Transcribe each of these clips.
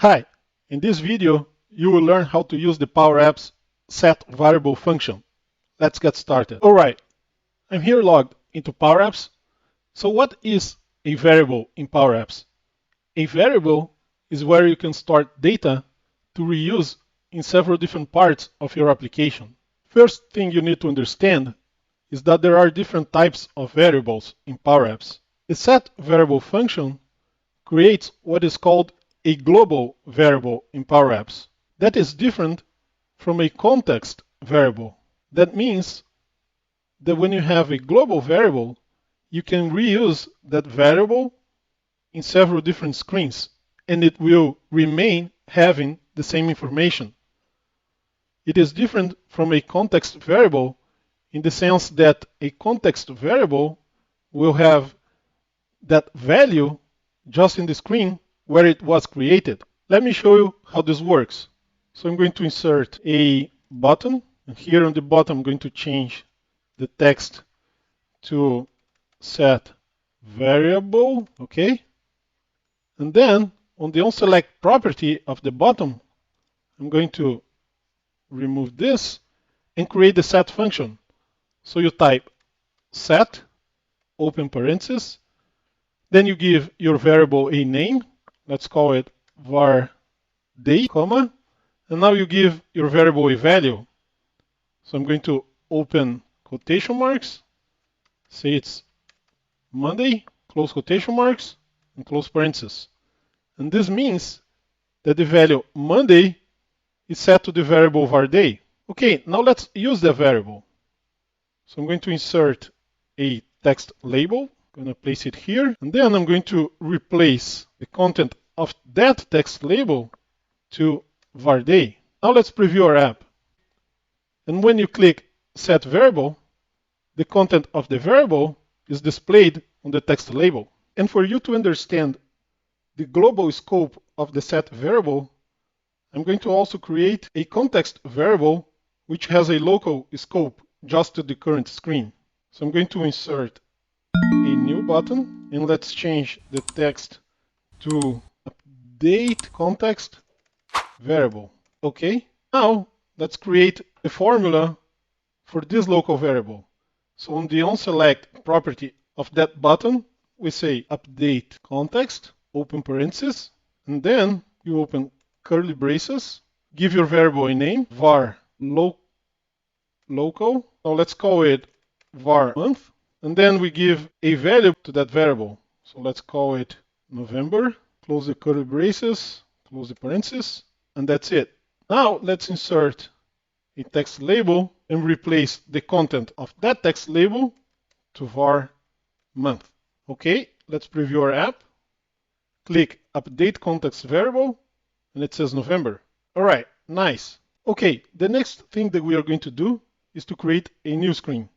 Hi, in this video you will learn how to use the Power Apps set variable function. Let's get started. Alright, I'm here logged into Power Apps. So what is a variable in Power Apps? A variable is where you can store data to reuse in several different parts of your application. First thing you need to understand is that there are different types of variables in Power Apps. The set variable function creates what is called a global variable in Power Apps. That is different from a context variable. That means that when you have a global variable, you can reuse that variable in several different screens, and it will remain having the same information. It is different from a context variable in the sense that a context variable will have that value just in the screen where it was created. Let me show you how this works. So I'm going to insert a button, and here on the bottom I'm going to change the text to set variable, okay? And then on the onSelect property of the bottom, I'm going to remove this and create the set function. So you type set, open parentheses, then you give your variable a name. Let's call it var day, comma, and now you give your variable a value. So I'm going to open quotation marks, say it's Monday, close quotation marks, and close parentheses. And this means that the value Monday is set to the variable var day. Okay, now let's use the variable. So I'm going to insert a text label. I'm going to place it here, and then I'm going to replace the content of that text label to var day. Now let's preview our app. And when you click set variable, the content of the variable is displayed on the text label. And for you to understand the global scope of the set variable, I'm going to also create a context variable which has a local scope just to the current screen. So I'm going to insert a new button, and let's change the text to update context variable. Okay, now let's create a formula for this local variable. So on the onSelect property of that button, we say update context, open parentheses, and then you open curly braces, give your variable a name, var local. Now let's call it var month. And then we give a value to that variable. So let's call it November. Close the curly braces, close the parentheses, and that's it. Now let's insert a text label and replace the content of that text label to var month. Okay, let's preview our app. Click update context variable, and it says November. All right, nice. Okay, the next thing that we are going to do is to create a new screen.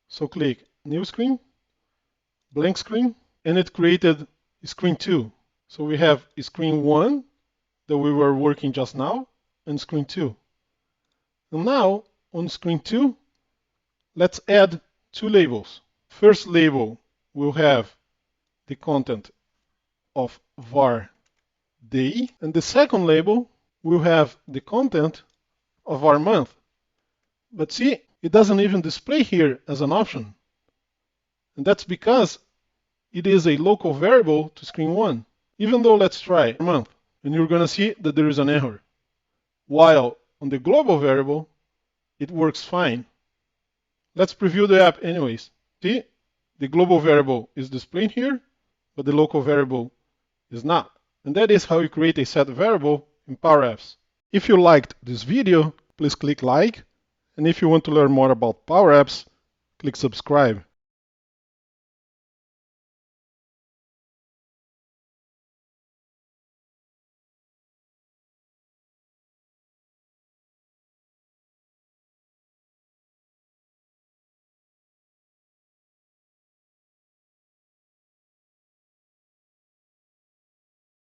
So click new screen, blank screen, and it created screen 2. So we have screen 1 that we were working just now, and screen 2. And now on screen 2, let's add two labels. First label will have the content of var day, and the second label will have the content of var month. But see, it doesn't even display here as an option. And that's because it is a local variable to screen 1. Even though let's try month, and you're going to see that there is an error. While on the global variable, it works fine. Let's preview the app anyways. See, the global variable is displayed here, but the local variable is not. And that is how you create a set variable in Power Apps. If you liked this video, please click like. And if you want to learn more about Power Apps, click subscribe.